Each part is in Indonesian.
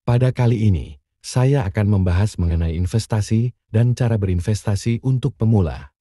Pada kali ini, saya akan membahas mengenai investasi dan cara berinvestasi untuk pemula.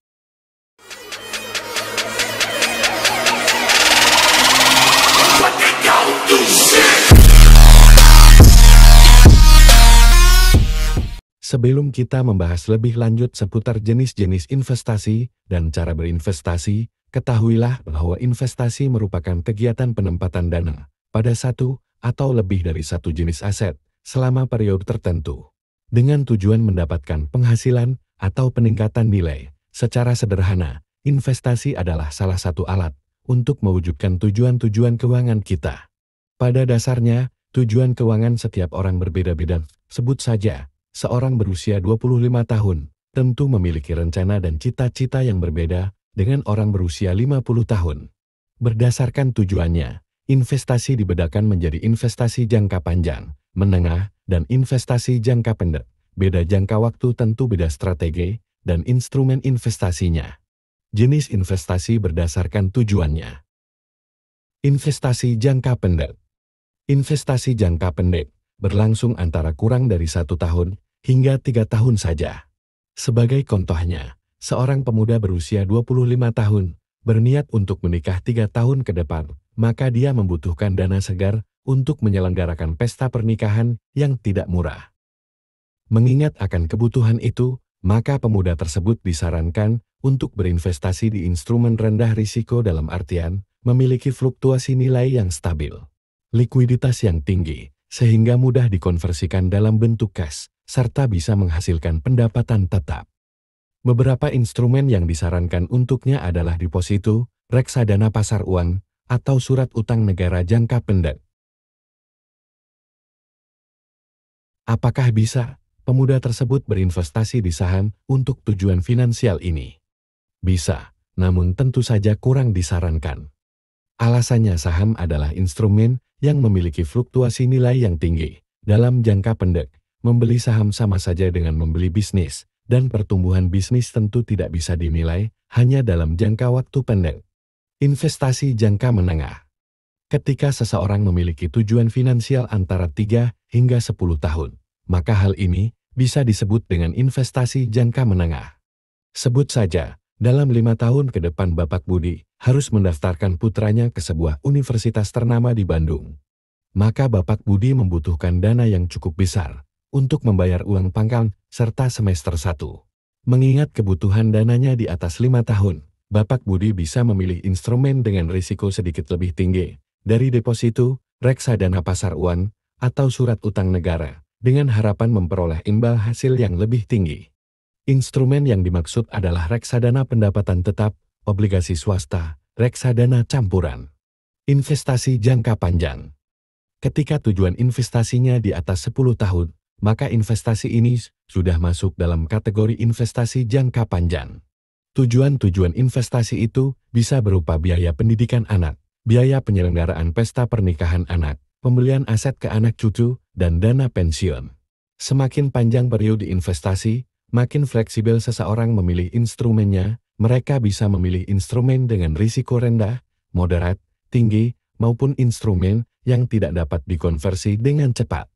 Sebelum kita membahas lebih lanjut seputar jenis-jenis investasi dan cara berinvestasi, ketahuilah bahwa investasi merupakan kegiatan penempatan dana pada satu atau lebih dari satu jenis aset selama periode tertentu, dengan tujuan mendapatkan penghasilan atau peningkatan nilai. Secara sederhana, investasi adalah salah satu alat untuk mewujudkan tujuan-tujuan keuangan kita. Pada dasarnya, tujuan keuangan setiap orang berbeda-beda. Sebut saja, seorang berusia 25 tahun tentu memiliki rencana dan cita-cita yang berbeda dengan orang berusia 50 tahun. Berdasarkan tujuannya, investasi dibedakan menjadi investasi jangka panjang, menengah, dan investasi jangka pendek. Beda jangka waktu tentu beda strategi dan instrumen investasinya. Jenis investasi berdasarkan tujuannya. Investasi jangka pendek. Investasi jangka pendek berlangsung antara kurang dari 1 tahun hingga 3 tahun saja. Sebagai contohnya, seorang pemuda berusia 25 tahun berniat untuk menikah 3 tahun ke depan, maka dia membutuhkan dana segar untuk menyelenggarakan pesta pernikahan yang tidak murah. Mengingat akan kebutuhan itu, maka pemuda tersebut disarankan untuk berinvestasi di instrumen rendah risiko dalam artian memiliki fluktuasi nilai yang stabil, likuiditas yang tinggi, sehingga mudah dikonversikan dalam bentuk cash, serta bisa menghasilkan pendapatan tetap. Beberapa instrumen yang disarankan untuknya adalah deposito, reksadana pasar uang, atau surat utang negara jangka pendek. Apakah bisa pemuda tersebut berinvestasi di saham untuk tujuan finansial ini? Bisa, namun tentu saja kurang disarankan. Alasannya saham adalah instrumen yang memiliki fluktuasi nilai yang tinggi. Dalam jangka pendek, membeli saham sama saja dengan membeli bisnis, dan pertumbuhan bisnis tentu tidak bisa dinilai hanya dalam jangka waktu pendek. Investasi jangka menengah. Ketika seseorang memiliki tujuan finansial antara 3 hingga 10 tahun, maka hal ini bisa disebut dengan investasi jangka menengah. Sebut saja, dalam 5 tahun ke depan Bapak Budi harus mendaftarkan putranya ke sebuah universitas ternama di Bandung. Maka Bapak Budi membutuhkan dana yang cukup besar untuk membayar uang pangkal serta semester 1. Mengingat kebutuhan dananya di atas 5 tahun, Bapak Budi bisa memilih instrumen dengan risiko sedikit lebih tinggi dari deposito, reksadana pasar uang, atau surat utang negara, dengan harapan memperoleh imbal hasil yang lebih tinggi. Instrumen yang dimaksud adalah reksadana pendapatan tetap, obligasi swasta, reksadana campuran. Investasi jangka panjang. Ketika tujuan investasinya di atas 10 tahun, maka investasi ini sudah masuk dalam kategori investasi jangka panjang. Tujuan-tujuan investasi itu bisa berupa biaya pendidikan anak, biaya penyelenggaraan pesta pernikahan anak, pembelian aset ke anak cucu, dan dana pensiun. Semakin panjang periode investasi, makin fleksibel seseorang memilih instrumennya. Mereka bisa memilih instrumen dengan risiko rendah, moderat, tinggi, maupun instrumen yang tidak dapat dikonversi dengan cepat.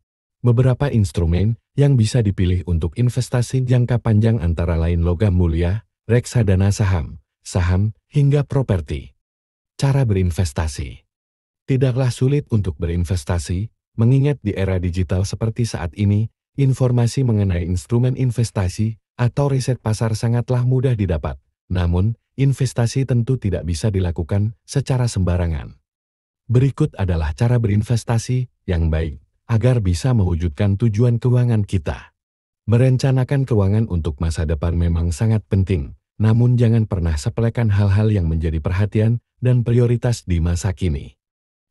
Beberapa instrumen yang bisa dipilih untuk investasi jangka panjang antara lain logam mulia, reksadana saham, hingga properti. Cara berinvestasi. Tidaklah sulit untuk berinvestasi, mengingat di era digital seperti saat ini, informasi mengenai instrumen investasi atau riset pasar sangatlah mudah didapat. Namun, investasi tentu tidak bisa dilakukan secara sembarangan. Berikut adalah cara berinvestasi yang baik agar bisa mewujudkan tujuan keuangan kita. Merencanakan keuangan untuk masa depan memang sangat penting, namun jangan pernah sepelekan hal-hal yang menjadi perhatian dan prioritas di masa kini.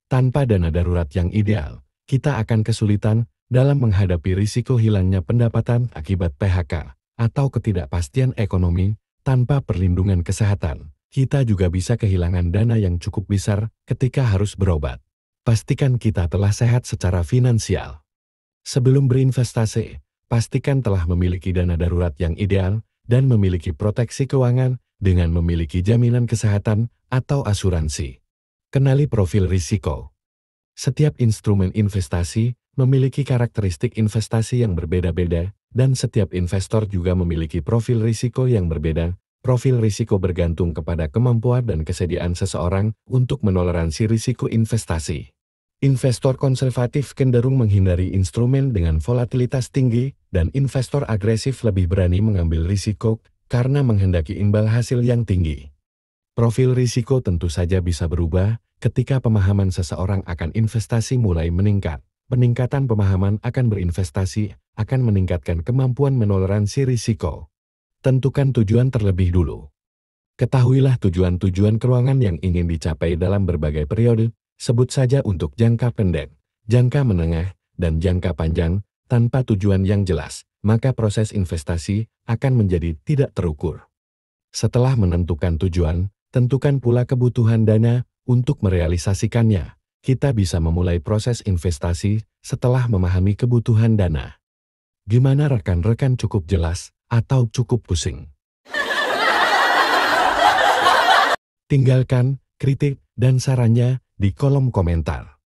Tanpa dana darurat yang ideal, kita akan kesulitan dalam menghadapi risiko hilangnya pendapatan akibat PHK atau ketidakpastian ekonomi. Tanpa perlindungan kesehatan, kita juga bisa kehilangan dana yang cukup besar ketika harus berobat. Pastikan kita telah sehat secara finansial. Sebelum berinvestasi, pastikan telah memiliki dana darurat yang ideal dan memiliki proteksi keuangan dengan memiliki jaminan kesehatan atau asuransi. Kenali profil risiko. Setiap instrumen investasi memiliki karakteristik investasi yang berbeda-beda, dan setiap investor juga memiliki profil risiko yang berbeda. Profil risiko bergantung kepada kemampuan dan kesediaan seseorang untuk menoleransi risiko investasi. Investor konservatif cenderung menghindari instrumen dengan volatilitas tinggi, dan investor agresif lebih berani mengambil risiko karena menghendaki imbal hasil yang tinggi. Profil risiko tentu saja bisa berubah ketika pemahaman seseorang akan investasi mulai meningkat. Peningkatan pemahaman akan berinvestasi akan meningkatkan kemampuan menoleransi risiko. Tentukan tujuan terlebih dulu. Ketahuilah tujuan-tujuan keuangan yang ingin dicapai dalam berbagai periode, sebut saja untuk jangka pendek, jangka menengah, dan jangka panjang. Tanpa tujuan yang jelas, maka proses investasi akan menjadi tidak terukur. Setelah menentukan tujuan, tentukan pula kebutuhan dana untuk merealisasikannya. Kita bisa memulai proses investasi setelah memahami kebutuhan dana. Gimana rekan-rekan, cukup jelas atau cukup pusing? Tinggalkan kritik dan sarannya di kolom komentar.